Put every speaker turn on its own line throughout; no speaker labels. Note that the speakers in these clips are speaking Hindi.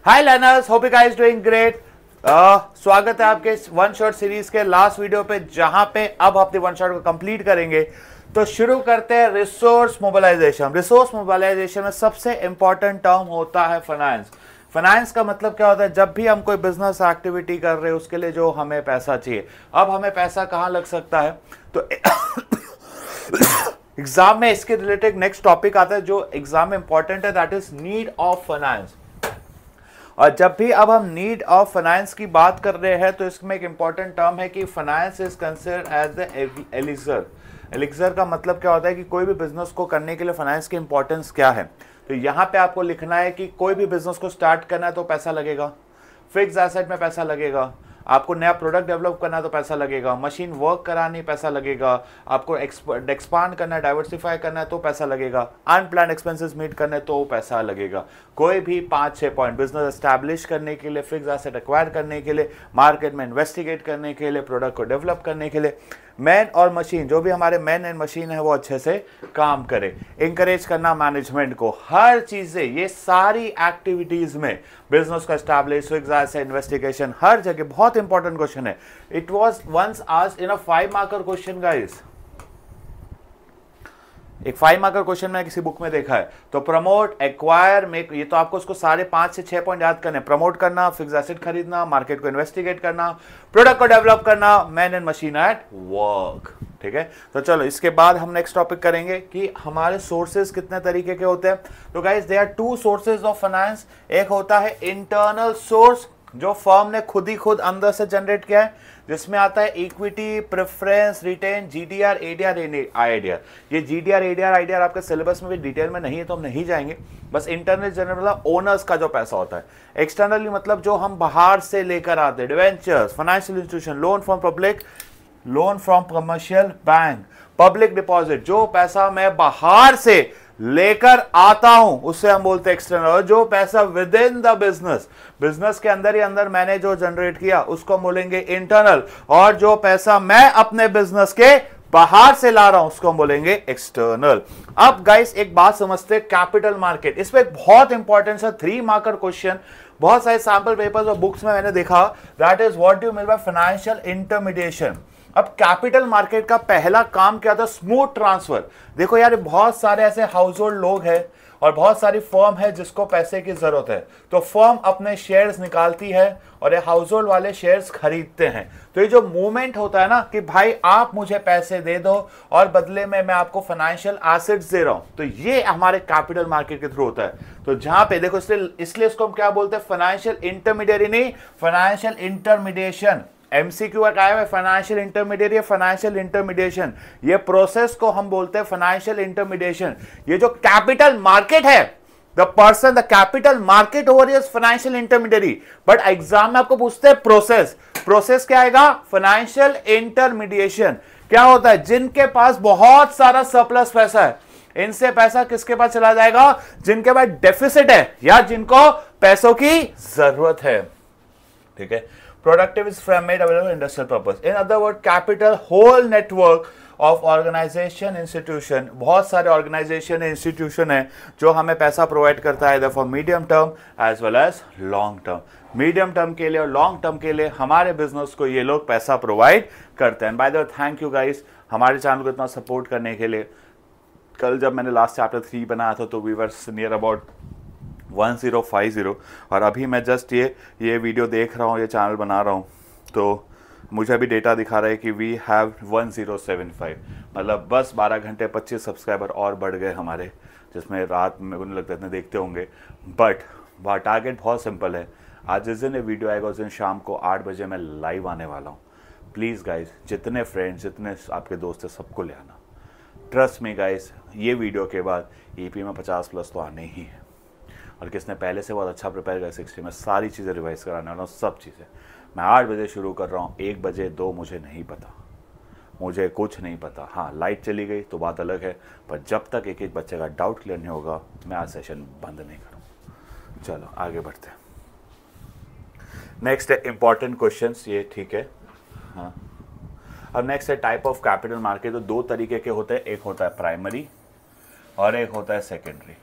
Hi learners, hope you guys doing great. स्वागत है आपके वन शॉट सीरीज के लास्ट वीडियो पे, जहां पे अब अपने वन शॉट को कंप्लीट करेंगे। तो शुरू करते हैं रिसोर्स मोबिलाइजेशन। रिसोर्स मोबिलाइजेशन में सबसे इंपॉर्टेंट टर्म होता है फाइनेंस। फाइनेंस का मतलब क्या होता है? जब भी हम कोई बिजनेस एक्टिविटी कर रहे हैं उसके लिए जो हमें पैसा चाहिए। अब हमें पैसा कहां लग सकता है? तो एग्जाम में इसके रिलेटेड नेक्स्ट टॉपिक आता है जो एग्जाम में इंपॉर्टेंट है, that is need of finance. और जब भी अब हम नीड ऑफ फाइनेंस की बात कर रहे हैं तो इसमें एक इंपॉर्टेंट टर्म है कि finance is considered as the elixir. Elixir का मतलब क्या होता है कि कोई भी बिजनेस को करने के लिए फाइनेंस की इंपॉर्टेंस क्या है। तो यहाँ पे आपको लिखना है कि कोई भी बिजनेस को स्टार्ट करना है तो पैसा लगेगा, फिक्स एसेट में पैसा लगेगा, आपको नया प्रोडक्ट डेवलप करना है तो पैसा लगेगा, मशीन वर्क करानी पैसा लगेगा, आपको एक्सपांड करना है, डाइवर्सिफाई करना है तो पैसा लगेगा, अनप्लान्ड एक्सपेंसेस मीट करने तो पैसा लगेगा। कोई भी 5-6 पॉइंट बिजनेस एस्टैब्लिश करने के लिए, फिक्स एसेट एक्वायर करने के लिए, मार्केट में इन्वेस्टिगेट करने के लिए, प्रोडक्ट को डेवलप करने के लिए, मैन और मशीन, जो भी हमारे मैन एंड मशीन है वो अच्छे से काम करे, इंकरेज करना मैनेजमेंट को, हर चीजें, ये सारी एक्टिविटीज में बिजनेस का एस्टैब्लिश, फिक्स एसेट, इन्वेस्टिगेशन, हर जगह बहुत इंपॉर्टेंट क्वेश्चन है। It was once asked in a 5 marker question guys. एक 5 मार्कर क्वेश्चन मैंने किसी बुक में देखा है। तो प्रमोट, एक्वायर, मेक, ये तो आपको उसको सारे 5 से 6 पॉइंट याद करने। प्रमोट करना, फिक्स एसेट खरीदना, मार्केट को इन्वेस्टिगेट करना, प्रोडक्ट को डेवलप करना, man and machine at work. ठीक है, तो चलो इसके बाद हम नेक्स्ट टॉपिक करेंगे कि हमारे सोर्सेज कितने तरीके के होते हैं। तो guys there are 2 sources of finance. एक होता है इंटरनल सोर्स, जो फर्म ने खुद अंदर से जनरेट किया है, जिसमें आता है equity, preference, retain, GDR, ADR, IDR. ये जीडीआर, एडीआर, आईडीआर आपके सिलेबस में भी डिटेल में नहीं है तो हम नहीं जाएंगे। बस इंटरनल जनरल मतलब ओनर्स का जो पैसा होता है। एक्सटर्नली मतलब जो हम बाहर से लेकर आते हैं, debentures, financial institution, loan from public, loan from commercial bank, public deposit, जो पैसा मैं बाहर से लेकर आता हूं उसे हम बोलते हैं एक्सटर्नल। और जो पैसा with in the business, business के अंदर ही अंदर मैंने जो जनरेट किया उसको बोलेंगे इंटरनल। और जो पैसा मैं अपने बिजनेस के बाहर से ला रहा हूं उसको हम बोलेंगे एक्सटर्नल। अब गाइस एक बात समझते हैं, कैपिटल मार्केट, इस पे एक बहुत इंपॉर्टेंट सा 3 मार्कर क्वेश्चन बहुत सारे सैंपल पेपर्स और बुक्स में मैंने देखा, that is what do mean by financial intermediation. अब कैपिटल मार्केट का पहला काम क्या था? Smooth transfer. देखो यार, बहुत सारे ऐसे हाउस होल्ड लोग हैं और बहुत सारी फर्म है जिसको पैसे की जरूरत है, तो फर्म अपने शेयर्स निकालती है और ये हाउस होल्ड वाले शेयर्स खरीदते हैं। तो ये जो मूवमेंट होता है ना कि भाई आप मुझे पैसे दे दो और बदले में मैं आपको फाइनेंशियल एसेट्स दे रहा हूं, तो ये हमारे कैपिटल मार्केट के थ्रू होता है। तो जहां पे देखो, इसलिए इसको हम क्या बोलते हैं? फाइनेंशियल इंटरमीडिएरी नहीं, फाइनेंशियल इंटरमीडिएशन। एमसीक्यू का है फाइनेंशियल इंटरमीडिएट या फाइनेंशियल इंटरमीडिएशन, ये प्रोसेस को हम बोलते हैं फाइनेंशियल इंटरमीडिएशन। ये जो कैपिटल मार्केट है, the person, the capital market over is financial intermediary. But exam में आपको पूछते हैं प्रोसेस, प्रोसेस क्या आएगा? Financial intermediation. क्या होता है? जिनके पास बहुत सारा सरप्लस पैसा है, इनसे पैसा किसके पास चला जाएगा? जिनके पास डेफिसिट है या जिनको पैसों की जरूरत है। ठीक है, productive is made available for industrial purpose. In other words, capital whole network of organization institution, बहुत सारे organization institution है जो हमें पैसा प्रोवाइड करता है for medium term as well as long term. Medium term के लिए और लॉन्ग टर्म के लिए हमारे बिजनेस को ये लोग पैसा प्रोवाइड करते हैं। By the way, thank you guys हमारे चैनल को इतना सपोर्ट करने के लिए। कल जब मैंने लास्ट चैप्टर 3 बनाया था तो वी वर नियर अबाउट 1050, और अभी मैं जस्ट ये वीडियो देख रहा हूँ, ये चैनल बना रहा हूँ, तो मुझे अभी डेटा दिखा रहा है कि वी हैव 1075, मतलब बस 12 घंटे 25 सब्सक्राइबर और बढ़ गए हमारे, जिसमें रात में मुझे लगता है इतने देखते होंगे। बट टारगेट बहुत सिंपल है। आज जिस दिन ये वीडियो आएगा उस दिन शाम को 8 बजे मैं लाइव आने वाला हूँ। प्लीज़ गाइज, जितने फ्रेंड्स, जितने आपके दोस्त हैं, सबको ले आना। ट्रस्ट मी गाइज, ये वीडियो के बाद ईपी में 50+ तो आने ही है, और किसने पहले से बहुत अच्छा प्रिपेयर कर 60 में सारी चीज़ें रिवाइज कराने वाला हूँ, सब चीज़ें। मैं 8 बजे शुरू कर रहा हूँ, 1 बजे 2 मुझे नहीं पता, मुझे कुछ नहीं पता। हाँ, लाइट चली गई तो बात अलग है, पर जब तक एक एक बच्चे का डाउट क्लियर नहीं होगा मैं आज सेशन बंद नहीं करूँ। चलो आगे बढ़ते हैं। नेक्स्ट है इंपॉर्टेंट क्वेश्चंस, ये ठीक है। हाँ, अब नेक्स्ट है टाइप ऑफ कैपिटल मार्केट। तो 2 तरीके के होते हैं, एक होता है प्राइमरी और एक होता है सेकेंडरी।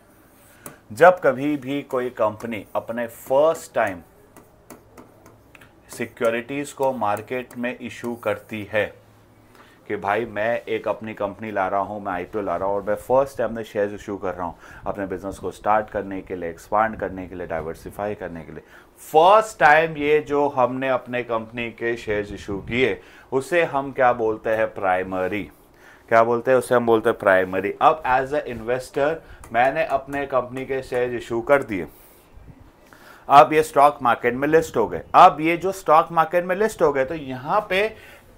जब कभी भी कोई कंपनी अपने फर्स्ट टाइम सिक्योरिटीज को मार्केट में इशू करती है कि भाई मैं एक अपनी कंपनी ला रहा हूँ, मैं आईपीओ ला रहा हूँ और मैं फर्स्ट टाइम में शेयर्स इशू कर रहा हूँ अपने बिजनेस को स्टार्ट करने के लिए, एक्सपांड करने के लिए, डाइवर्सिफाई करने के लिए, फर्स्ट टाइम ये जो हमने अपने कंपनी के शेयर्स इशू किए उसे हम क्या बोलते हैं? प्राइमरी। क्या बोलते हैं? उसे हम बोलते हैं प्राइमरी। अब एज अ इन्वेस्टर मैंने अपने कंपनी के शेयर्स इशू कर दिए, अब ये स्टॉक मार्केट में लिस्ट हो गए। अब ये जो स्टॉक मार्केट में लिस्ट हो गए तो यहां पे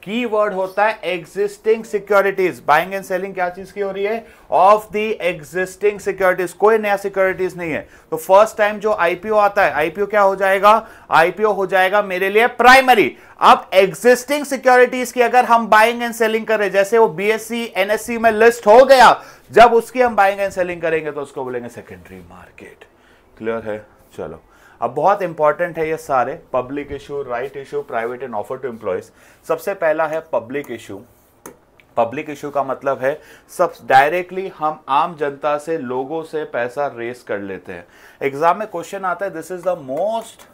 कीवर्ड होता है existing securities. Buying and selling क्या चीज की हो रही है? ऑफ द एग्जिस्टिंग सिक्योरिटीज, कोई नया सिक्योरिटीज नहीं है। तो फर्स्ट टाइम जो आईपीओ आता है, आईपीओ क्या हो जाएगा? आईपीओ हो जाएगा मेरे लिए प्राइमरी। अब एग्जिस्टिंग सिक्योरिटीज की अगर हम बाइंग एंड सेलिंग करें, जैसे वो बीएससी एनएससी में लिस्ट हो गया, जब उसकी हम बाइंग एंड सेलिंग करेंगे तो उसको बोलेंगे सेकेंडरी मार्केट। क्लियर है? चलो, अब बहुत इंपॉर्टेंट है ये सारे public issue, right issue, private and offer to employees. सबसे पहला है पब्लिक इशू। पब्लिक इशू का मतलब है सब डायरेक्टली हम आम जनता से, लोगों से पैसा रेस कर लेते हैं। एग्जाम में क्वेश्चन आता है, this is the most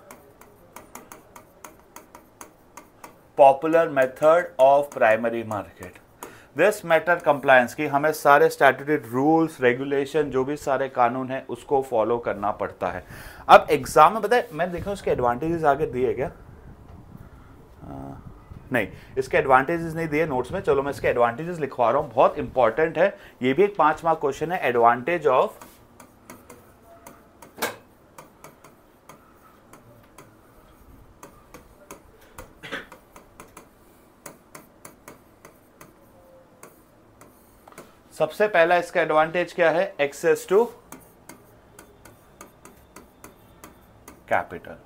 popular method of primary market. This matter compliance की हमें सारे स्टैट्यूटरी रूल्स, रेगुलेशन, जो भी सारे कानून हैं उसको फॉलो करना पड़ता है। अब एग्जाम में बताए, मैं देखा उसके एडवांटेजेस आगे दिए क्या? नहीं, इसके एडवांटेजेस नहीं दिए नोट्स में। चलो मैं इसके एडवांटेजेस लिखवा रहा हूं, बहुत इंपॉर्टेंट है ये भी। एक 5 मार्क क्वेश्चन है, एडवांटेज ऑफ सबसे पहला इसका एडवांटेज क्या है? Access to capital.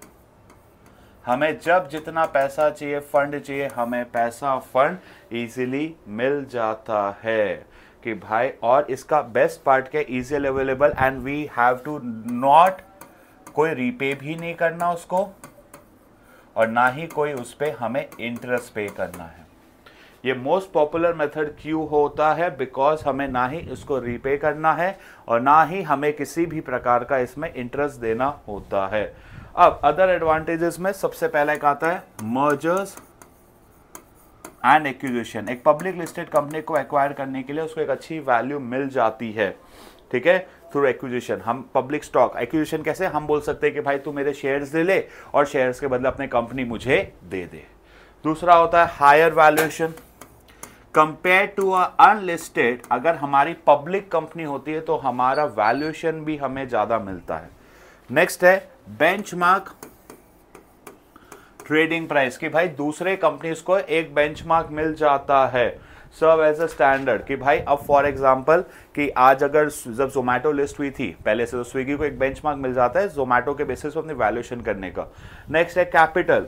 हमें जब जितना पैसा चाहिए, फंड चाहिए, हमें पैसा, फंड इजीली मिल जाता है कि भाई। और इसका बेस्ट पार्ट क्या? Easily available and we have to not, कोई रीपे भी नहीं करना उसको और ना ही कोई उस पर हमें इंटरेस्ट पे करना है। ये मोस्ट पॉपुलर मेथड क्यों होता है? बिकॉज हमें ना ही इसको रीपे करना है और ना ही हमें किसी भी प्रकार का इसमें इंटरेस्ट देना होता है। अब अदर एडवांटेजेस में सबसे पहला एक आता है मर्जर्स एंड एक्विजिशन। एक पब्लिक लिस्टेड कंपनी को एक्वायर करने के लिए उसको एक अच्छी वैल्यू मिल जाती है, ठीक है, थ्रू एक्विजिशन। हम पब्लिक स्टॉक एक्विजिशन कैसे? हम बोल सकते हैं कि भाई तू मेरे शेयर्स ले ले और शेयर्स के बदले अपनी कंपनी मुझे दे दे। दूसरा होता है higher valuation compare to unlisted. अगर हमारी पब्लिक कंपनी होती है तो हमारा वैल्यूएशन भी हमें ज्यादा मिलता है। नेक्स्ट है बेंचमार्क ट्रेडिंग प्राइस, कि भाई दूसरे कंपनीज को एक बेंचमार्क मिल जाता है, सर्व एज अ स्टैंडर्ड। कि भाई अब फॉर एग्जांपल कि आज अगर जब जोमेटो लिस्ट हुई थी पहले से, तो स्विगी को एक बेंचमार्क मिल जाता है जोमेटो के बेसिस पर अपनी वैल्यूएशन करने का। नेक्स्ट है कैपिटल,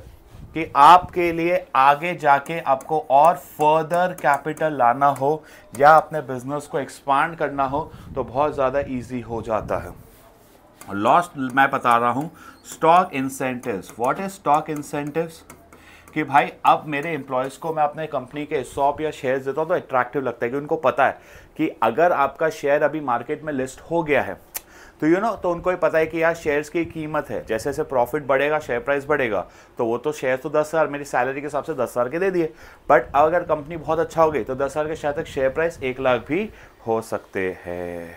कि आपके लिए आगे जाके आपको और फर्दर कैपिटल लाना हो या अपने बिजनेस को एक्सपांड करना हो तो बहुत ज़्यादा इजी हो जाता है। लास्ट मैं बता रहा हूँ stock incentives. What is stock incentives? कि भाई अब मेरे एम्प्लॉयज़ को मैं अपने कंपनी के सॉप या शेयर्स देता हूँ तो अट्रैक्टिव लगता है कि उनको पता है कि अगर आपका शेयर अभी मार्केट में लिस्ट हो गया है तो तो उनको ही पता है कि यार शेयर्स की कीमत है, जैसे जैसे प्रॉफिट बढ़ेगा शेयर प्राइस बढ़ेगा, तो वो तो शेयर तो 10,000 मेरी सैलरी के हिसाब से 10,000 के दे दिए, बट अगर कंपनी बहुत अच्छा हो गई तो 10,000 के शायद तक शेयर प्राइस 1 लाख भी हो सकते हैं।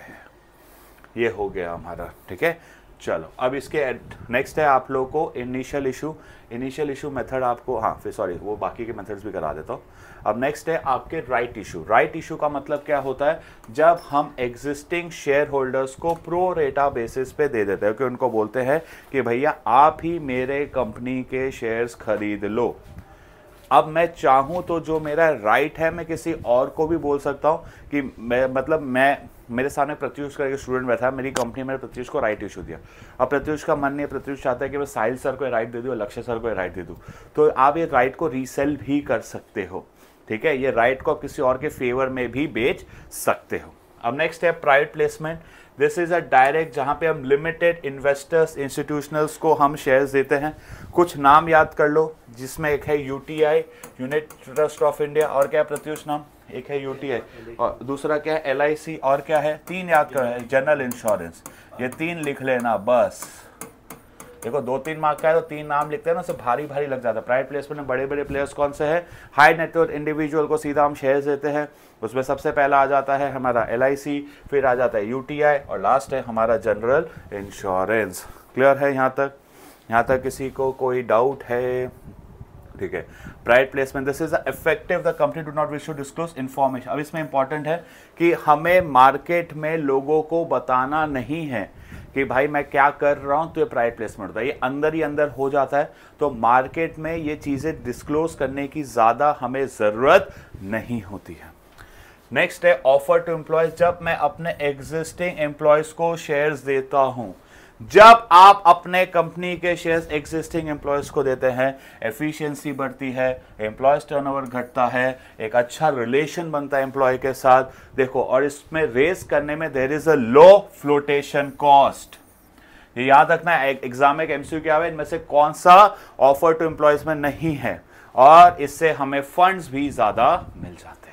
ये हो गया हमारा, ठीक है। चलो अब इसके नेक्स्ट है आप लोगों को इनिशियल इशू मेथड आपको, हाँ फिर सॉरी वो बाकी के मेथड्स भी करा देता हूँ। अब नेक्स्ट है आपके राइट इशू। राइट इशू का मतलब क्या होता है? जब हम एग्जिस्टिंग शेयर होल्डर्स को प्रो रेटा बेसिस पे दे देते हैं कि उनको बोलते हैं कि भैया आप ही मेरे कंपनी के शेयर्स खरीद लो। अब मैं चाहूँ तो जो मेरा राइट है मैं किसी और को भी बोल सकता हूँ कि मैं मेरे सामने प्रत्युष का एक स्टूडेंट बैठा है, मेरी कंपनी में प्रत्युष को राइट इशू दिया। अब प्रत्युष का मन नहीं, प्रत्युष चाहता है कि मैं साहिल सर को राइट दे दूँ, लक्ष्य सर को राइट दे दूँ, तो आप ये राइट को रीसेल भी कर सकते हो, ठीक है। ये राइट को आप किसी और के फेवर में भी बेच सकते हो। अब नेक्स्ट है private placement. This is a direct, जहां पे हम लिमिटेड इन्वेस्टर्स, इंस्टीट्यूशनल्स को हम शेयर्स देते हैं। कुछ नाम याद कर लो, जिसमें एक है UTI, unit trust of India, और क्या प्रत्युष नाम? एक है यूटीआई और दूसरा क्या है एलआईसी और क्या है, 3 याद करो, जनरल इंश्योरेंस। ये 3 लिख लेना बस। देखो 2-3 मार्क का है तो 3 नाम लिखते हैं ना, उससे भारी भारी लग जाता है। प्राइवेट प्लेसमेंट में बड़े बड़े प्लेयर्स कौन से हैं, हाई नेटवर्थ इंडिविजुअल को सीधा हम शेयर्स देते हैं, उसमें सबसे पहला आ जाता है हमारा एलआईसी, फिर आ जाता है यूटीआई और लास्ट है हमारा जनरल इंश्योरेंस। क्लियर है यहाँ तक? यहाँ तक किसी को कोई डाउट है? ठीक है। Private placement, this is effective the company do not wish to disclose information. अब इसमें इंपॉर्टेंट है कि हमें मार्केट में लोगों को बताना नहीं है कि भाई मैं क्या कर रहा हूं, तो ये प्राइवेट प्लेसमेंट होता है, ये अंदर ही अंदर हो जाता है। तो मार्केट में ये चीजें डिस्क्लोज करने की ज्यादा हमें जरूरत नहीं होती है। नेक्स्ट है ऑफर टू एम्प्लॉयज। जब मैं अपने एग्जिस्टिंग एम्प्लॉयज को शेयर्स देता हूं, जब आप अपने कंपनी के शेयर्स एग्जिस्टिंग एम्प्लॉयज को देते हैं, एफिशिएंसी बढ़ती है, एम्प्लॉयज टर्नओवर घटता है, एक अच्छा रिलेशन बनता है एम्प्लॉय के साथ। देखो, और इसमें रेस करने में there is a low flotation cost. ये याद रखना है, एग्जाम में एमसीक्यू क्या है, इनमें से कौन सा ऑफर टू एम्प्लॉयज में नहीं है, और इससे हमें फंड्स भी ज्यादा मिल जाते हैं।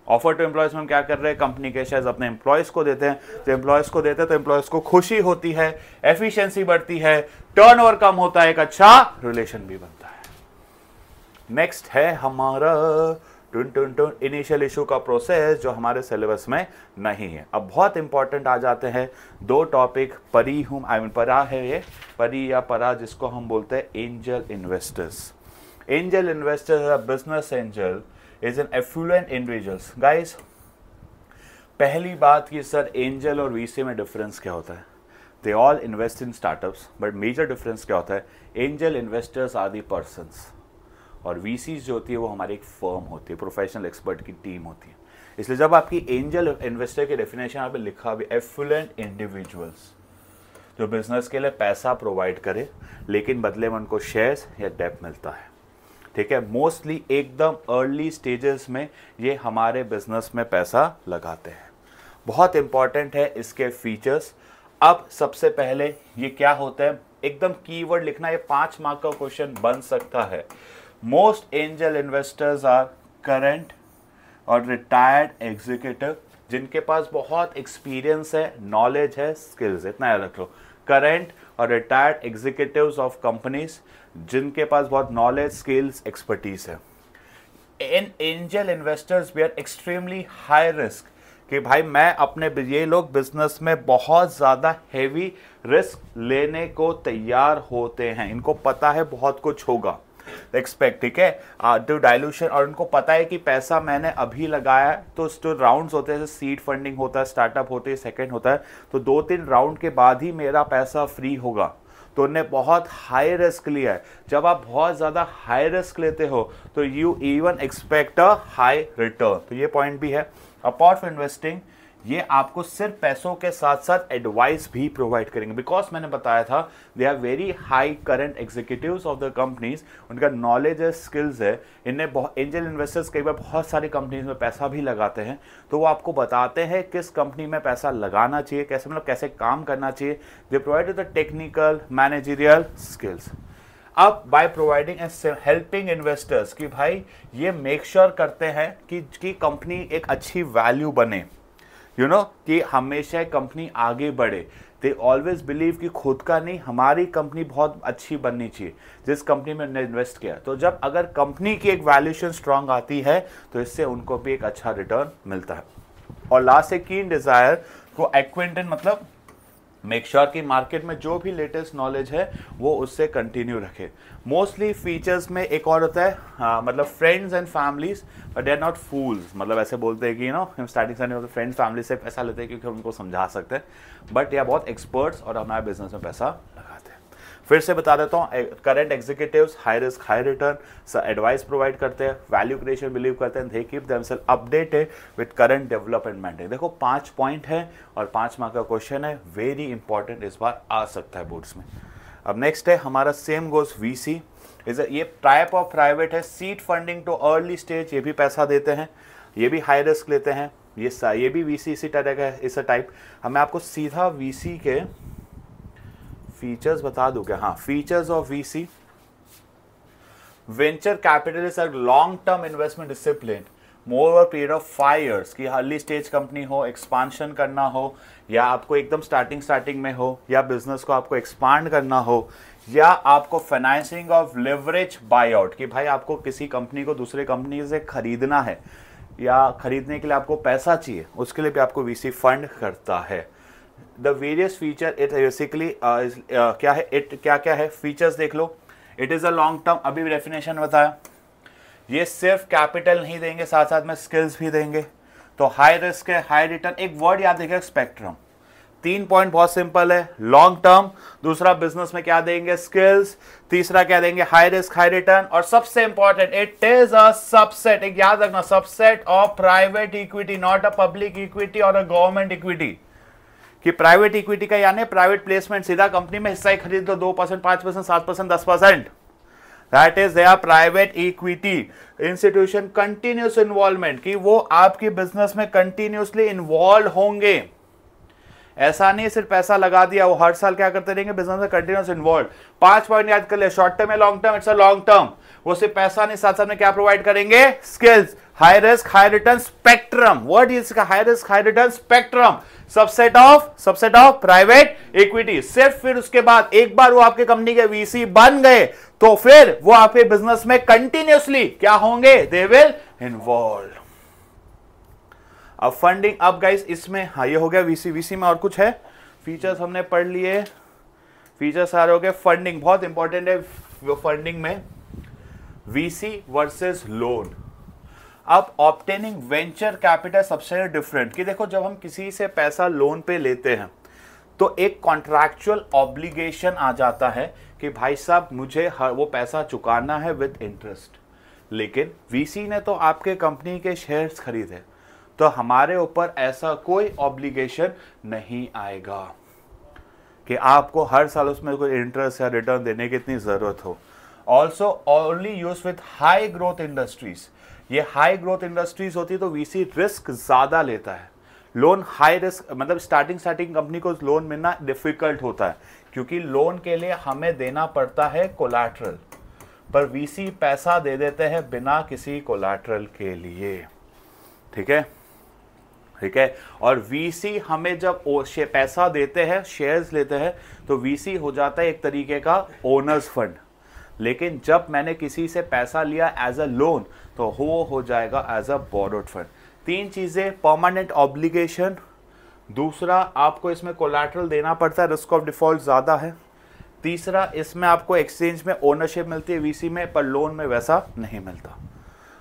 ऑफर टू एम्प्लॉयज में हम क्या कर रहे हैं, कंपनी के शेयर्स अपने एम्प्लॉयज को देते हैं, तो एम्प्लॉयज को देते हैं तो एम्प्लॉयज को खुशी होती है, एफिशिएंसी बढ़ती है, टर्नओवर कम होता है, एक अच्छा रिलेशन भी बनता है। नेक्स्ट है हमारा इनिशियल इशू का प्रोसेस, जो हमारे सिलेबस में नहीं है। अब बहुत इंपॉर्टेंट आ जाते हैं 2 टॉपिक, परी हूं, परा है ये, परी या परा जिसको हम बोलते हैं angel investors. Angel investors, business angel is an affluent individuals. Guys, पहली बात कि सर एंजल और वीसी में डिफरेंस क्या होता है? They all invest in startups, but major difference क्या होता है? Angel investors are the persons और वीसीज जो होती है वो हमारी एक फर्म होती है, प्रोफेशनल एक्सपर्ट की टीम होती है। इसलिए जब आपकी एंजल इन्वेस्टर की डेफिनेशन यहाँ पे लिखा भी एफ्लुएंट इंडिविजुअल्स, जो बिजनेस के लिए पैसा प्रोवाइड करे लेकिन बदले में उनको शेयर्स या डेट मिलता है। ठीक है, मोस्टली एकदम अर्ली स्टेजेस में ये हमारे बिजनेस में पैसा लगाते हैं। बहुत इंपॉर्टेंट है इसके फीचर्स। अब सबसे पहले ये क्या होता है, एकदम कीवर्ड लिखना, ये 5 मार्क का क्वेश्चन बन सकता है। Most angel investors are current और रिटायर्ड एग्जीक्यूटिव, जिनके पास बहुत एक्सपीरियंस है, नॉलेज है, स्किल्स, इतना याद रख लो। करंट और रिटायर्ड एग्जीक्यूटिव्स ऑफ कंपनीज, जिनके पास बहुत नॉलेज, स्किल्स, एक्सपर्टीज है। In angel investors we are extremely high risk, कि भाई मैं अपने, ये लोग बिजनेस में बहुत ज़्यादा हैवी रिस्क लेने को तैयार होते हैं। इनको पता है बहुत कुछ होगा, एक्सपेक्ट, ठीक है, टू डाइल्यूशन, और उनको पता है कि पैसा मैंने अभी लगाया है, तो जो राउंड्स होते हैं, जैसे सीड फंडिंग होता है, स्टार्टअप होते हैं, सेकंड होता है, तो 2-3 राउंड के बाद ही मेरा पैसा फ्री होगा। तो उन्हें बहुत हाई रिस्क लिया है। जब आप बहुत ज़्यादा हाई रिस्क लेते हो तो you even expect a high return, तो ये पॉइंट भी है। अपार्ट फ्रॉम इन्वेस्टिंग, ये आपको सिर्फ पैसों के साथ साथ एडवाइस भी प्रोवाइड करेंगे, बिकॉज मैंने बताया था they are very high current executives of the companies, उनका नॉलेज है, स्किल्स है। इन्हें बहुत, एंजल इन्वेस्टर्स कई बार बहुत सारी कंपनीज में पैसा भी लगाते हैं, तो वो आपको बताते हैं किस कंपनी में पैसा लगाना चाहिए, कैसे, मतलब कैसे काम करना चाहिए। They provide the technical managerial skills. अब by providing and helping investors, कि भाई ये मेक श्योर करते हैं कि कंपनी एक अच्छी वैल्यू बने, कि हमेशा कंपनी आगे बढ़े। दे ऑलवेज बिलीव कि खुद का नहीं, हमारी कंपनी बहुत अच्छी बननी चाहिए जिस कंपनी में उन्होंने इन्वेस्ट किया। तो जब अगर कंपनी की एक वैल्यूएशन स्ट्रांग आती है तो इससे उनको भी एक अच्छा रिटर्न मिलता है। और लास्ट एक कीन डिजायर को एक्विंटेंट, मतलब मेक श्योर कि मार्केट में जो भी लेटेस्ट नॉलेज है वो उससे कंटिन्यू रखे। मोस्टली फीचर्स में एक और होता है, मतलब friends and families, but they are not fools, मतलब ऐसे बोलते हैं कि हम स्टार्टिंग से फ्रेंड्स फैमिली से पैसा लेते हैं क्योंकि हम उनको समझा सकते हैं, बट यह बहुत एक्सपर्ट्स और हमारे बिजनेस में पैसा लगाते हैं। फिर से बता देता हूँ, current executives, high risk high return, advice provide करते हैं, वैल्यू क्रिएशन बिलीव करते हैं, they keep themselves updated with current development. देखो 5 पॉइंट है और 5 मार्क का क्वेश्चन है, वेरी इंपॉर्टेंट, इस बार आ सकता है बोर्ड्स में। अब नेक्स्ट है हमारा सेम गोज वीसी, ये टाइप ऑफ प्राइवेट है, seed funding too early stage, ये भी पैसा देते हैं, ये भी हाई रिस्क लेते हैं, ये भी वीसी इसी तरह का है, इस टाइप। मैं आपको सीधा वीसी के फीचर्स बता दूं क्या? हाँ, features of VC, venture capitalist are long term investment discipline more over period of 5 years की अर्ली स्टेज कंपनी हो, एक्सपांशन करना हो, या आपको एकदम स्टार्टिंग में हो, या बिजनेस को आपको एक्सपांड करना हो, या आपको financing of leverage bye out कि भाई आपको किसी कंपनी को दूसरे कंपनी से खरीदना है या खरीदने के लिए आपको पैसा चाहिए, उसके लिए भी आपको वीसी फंड करता है। The various feature it basically क्या है, इट क्या क्या है फीचर्स देख लो। It is a long term, अभी भी डेफिनेशन बताया, ये सिर्फ कैपिटल नहीं देंगे, साथ साथ में स्किल्स भी देंगे। तो हाई रिस्क है, हाई रिटर्न, एक वर्ड याद रखिएगा स्पेक्ट्रम। 3 पॉइंट बहुत सिंपल है, लॉन्ग टर्म, दूसरा बिजनेस में क्या देंगे, स्किल्स, तीसरा क्या देंगे, हाई रिस्क हाई रिटर्न, और सबसे important it is a subset, एक याद रखना, subset of private equity, not a public equity और अ गवर्नमेंट इक्विटी। कि प्राइवेट इक्विटी का यानी प्राइवेट प्लेसमेंट, सीधा कंपनी में हिस्सा ही खरीद दो, 2%, 5%, 7%, 10%, that is there private equity. Institution continuous involvement, कि वो आपकी बिजनेस में कंटिन्यूसली इन्वॉल्व होंगे, ऐसा नहीं सिर्फ पैसा लगा दिया, वो हर साल क्या करते रहेंगे, बिजनेस में कंटिन्यूस इन्वॉल्व। 5 पॉइंट याद कर ले, शॉर्ट टर्म है, long term, it's a long term. वो सिर्फ पैसा नहीं, साथ साथ में क्या प्रोवाइड करेंगे, skills, high risk high return spectrum, word इसका high risk high return spectrum, subset of private equity. सिर्फ फिर उसके बाद एक बार वो आपके कंपनी के वीसी बन गए तो फिर वो आपके बिजनेस में कंटिन्यूसली क्या होंगे, दे विल इन्वॉल्व। अब फंडिंग, अब गाइस इसमें हाँ ये हो गया वीसी में और कुछ है, फीचर्स हमने पढ़ लिए, फीचर्स सारे हो गए। फंडिंग बहुत इंपॉर्टेंट है, फंडिंग में वीसी वर्सेस लोन। अब ऑब्टेनिंग वेंचर कैपिटल सबसे डिफरेंट, कि देखो जब हम किसी से पैसा लोन पे लेते हैं तो एक कॉन्ट्रैक्चुअल ऑब्लिगेशन आ जाता है कि भाई साहब मुझे वो पैसा चुकाना है विद इंटरेस्ट। लेकिन वीसी ने तो आपके कंपनी के शेयर्स खरीदे, तो हमारे ऊपर ऐसा कोई ऑब्लिगेशन नहीं आएगा कि आपको हर साल उसमें कोई इंटरेस्ट या रिटर्न देने की इतनी जरूरत हो। Also only use with high growth industries, ये हाई ग्रोथ इंडस्ट्रीज होती है तो वीसी रिस्क ज्यादा लेता है। लोन हाई रिस्क मतलब स्टार्टिंग कंपनी को लोन मिलना डिफिकल्ट होता है, क्योंकि लोन के लिए हमें देना पड़ता है कोलैटरल, पर वीसी पैसा दे देते हैं बिना किसी कोलैटरल के लिए। ठीक है। और वीसी हमें जब पैसा देते हैं, शेयर्स लेते हैं, तो वीसी हो जाता है एक तरीके का ओनर्स फंड। लेकिन जब मैंने किसी से पैसा लिया एज अ लोन तो वो हो जाएगा एज अ बोरोड फंड। 3 चीजें, परमानेंट ऑब्लिगेशन, दूसरा आपको इसमें कोलैटरल देना पड़ता है, रिस्क ऑफ डिफॉल्ट ज्यादा है, तीसरा इसमें आपको एक्सचेंज में ओनरशिप मिलती है वीसी में, पर लोन में वैसा नहीं मिलता।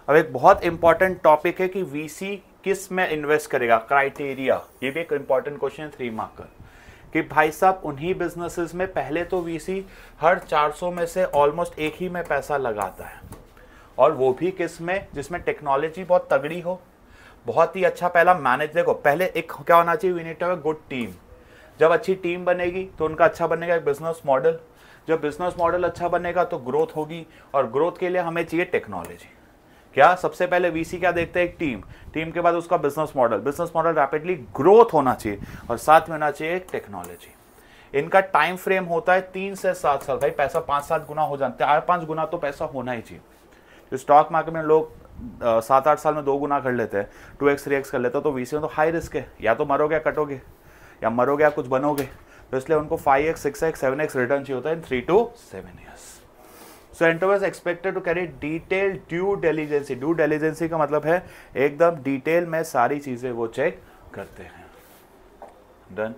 अब एक बहुत इंपॉर्टेंट टॉपिक है कि वीसी किस में इन्वेस्ट करेगा, क्राइटेरिया, ये भी एक इंपॉर्टेंट क्वेश्चन है 3 मार्क का, कि भाई साहब उन्हीं बिजनेसेस में पहले तो वीसी हर 400 में से ऑलमोस्ट एक ही में पैसा लगाता है, और वो भी किस में, जिसमें टेक्नोलॉजी बहुत तगड़ी हो, बहुत ही अच्छा पहला मैनेज, देखो पहले एक क्या होना चाहिए, we need to have a good team. जब अच्छी टीम बनेगी तो उनका अच्छा बनेगा एक बिजनेस मॉडल, जब बिजनेस मॉडल अच्छा बनेगा तो ग्रोथ होगी, और ग्रोथ के लिए हमें चाहिए टेक्नोलॉजी। क्या सबसे पहले वीसी क्या देखते हैं, एक टीम के बाद उसका बिजनेस मॉडल रैपिडली ग्रोथ होना चाहिए, और साथ में होना चाहिए एक टेक्नोलॉजी। इनका टाइम फ्रेम होता है 3 से 7 साल। भाई पैसा 5-7 गुना हो जाता है, 4-5 गुना तो पैसा होना ही चाहिए। जो स्टॉक मार्केट में लोग 7-8 साल में 2 गुना कर लेते हैं, 2x 3x कर लेते हैं, तो वीसी में तो हाई रिस्क है, या तो मरोगे या कटोगे, या मरोगे या कुछ बनोगे, तो इसलिए उनको 5x 6x 7x रिटर्न चाहिए होता है इन 3 to 7 years। So Entover is expected to carry detailed due diligence। Due diligence का मतलब है एकदम डिटेल में सारी चीजें वो चेक करते हैं। डन।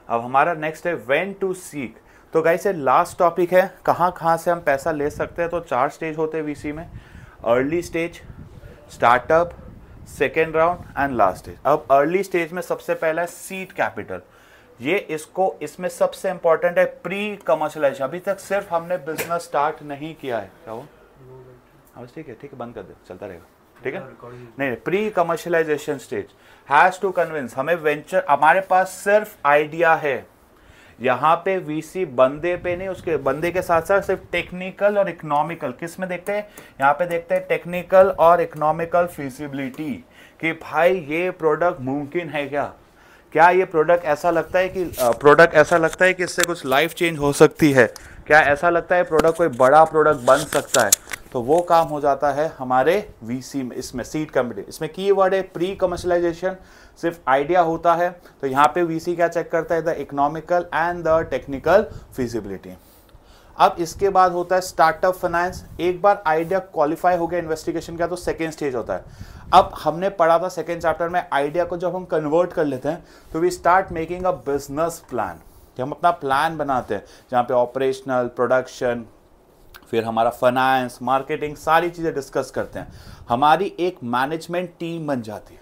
अब हमारा नेक्स्ट है व्हेन टू सीक। तो गाइस ये लास्ट टॉपिक है, कहाँ से हम पैसा ले सकते हैं। तो 4 स्टेज होते हैं वीसी में, early stage, startup, second round and last stage. अब अर्ली स्टेज में सबसे पहला है सीड कैपिटल। ये इसमें सबसे इंपॉर्टेंट है प्री कमर्शियलाइजेशन। अभी तक सिर्फ हमने बिजनेस स्टार्ट नहीं किया है। क्या हो, ठीक है बंद कर दे, चलता रहेगा, ठीक है। नहीं, pre commercialisation stage has to convince. हमें वेंचर, हमारे पास सिर्फ आइडिया है, यहाँ पे वीसी बंदे पे नहीं, उसके बंदे के साथ साथ सिर्फ टेक्निकल और इकोनॉमिकल, किस में देखते हैं, यहाँ पे देखते हैं टेक्निकल और इकोनॉमिकल फिजिबिलिटी, कि भाई ये प्रोडक्ट मुमकिन है क्या ये प्रोडक्ट ऐसा लगता है कि इससे कुछ लाइफ चेंज हो सकती है, क्या ऐसा लगता है प्रोडक्ट कोई बड़ा प्रोडक्ट बन सकता है। तो वो काम हो जाता है हमारे वीसी में, इसमें सीड कंपनी। इसमें कीवर्ड है प्री कमर्शलाइजेशन, सिर्फ आइडिया होता है। तो यहाँ पे वीसी क्या चेक करता है, the economical and the technical feasibility. अब इसके बाद होता है स्टार्टअप फाइनेंस। एक बार आइडिया क्वालिफाई हो गया इन्वेस्टिगेशन का तो सेकेंड स्टेज होता है। अब हमने पढ़ा था सेकेंड चैप्टर में, आइडिया को जब हम कन्वर्ट कर लेते हैं तो we start making a business plan, कि हम अपना प्लान बनाते हैं जहाँ पे ऑपरेशनल, प्रोडक्शन, फिर हमारा फाइनेंस, मार्केटिंग, सारी चीज़ें डिस्कस करते हैं। हमारी एक मैनेजमेंट टीम बन जाती है।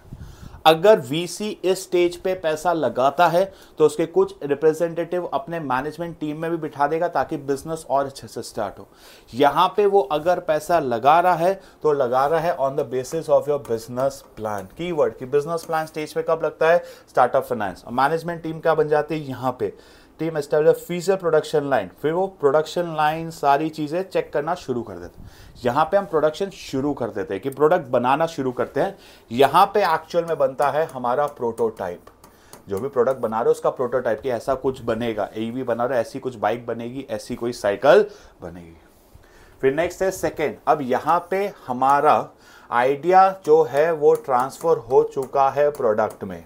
अगर वीसी इस स्टेज पे पैसा लगाता है तो उसके कुछ रिप्रेजेंटेटिव अपने मैनेजमेंट टीम में भी बिठा देगा ताकि बिजनेस और अच्छे से स्टार्ट हो। यहाँ पे वो अगर पैसा लगा रहा है तो लगा रहा है on the basis of your business plan. Keyword कि बिजनेस प्लान स्टेज पे कब लगता है, स्टार्टअप फाइनेंस। मैनेजमेंट टीम क्या बन जाती है, यहाँ पे team establish feature production line, फिर वो प्रोडक्शन लाइन सारी चीज़ें चेक करना शुरू कर देते हैं। यहाँ पे हम प्रोडक्शन शुरू कर देते हैं कि प्रोडक्ट बनाना शुरू करते हैं। यहाँ पे एक्चुअल में बनता है हमारा प्रोटोटाइप। जो भी प्रोडक्ट बना रहे हो उसका प्रोटोटाइप, कि ऐसा कुछ बनेगा, ईवी बना रहे ऐसी कुछ बाइक बनेगी, ऐसी कोई साइकिल बनेगी। फिर नेक्स्ट है सेकेंड। अब यहाँ पे हमारा आइडिया जो है वो ट्रांसफर हो चुका है प्रोडक्ट में।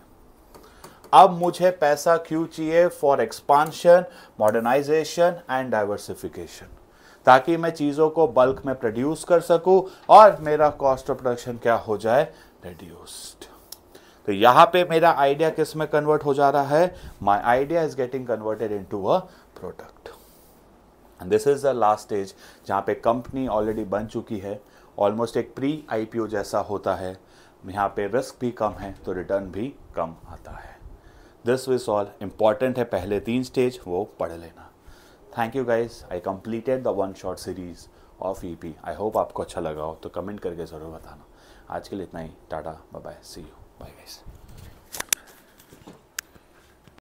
अब मुझे पैसा क्यों चाहिए, for expansion, modernisation and diversification, ताकि मैं चीज़ों को बल्क में प्रोड्यूस कर सकूं और मेरा कॉस्ट ऑफ प्रोडक्शन क्या हो जाए, रिड्यूस्ड। तो यहाँ पे मेरा आइडिया किस में कन्वर्ट हो जा रहा है, my idea is getting converted into a product. And this is the last stage जहाँ पे कंपनी ऑलरेडी बन चुकी है, ऑलमोस्ट एक प्री आईपीओ जैसा होता है। यहाँ पे रिस्क भी कम है तो रिटर्न भी कम आता है। This Vij all. इंपॉर्टेंट है पहले 3 स्टेज, वो पढ़ लेना। Thank you guys, I completed the 1 short series of EP. I hope आपको अच्छा लगा हो, तो कमेंट करके ज़रूर बताना। आज के लिए इतना ही, tata bye bye, see you, bye guys.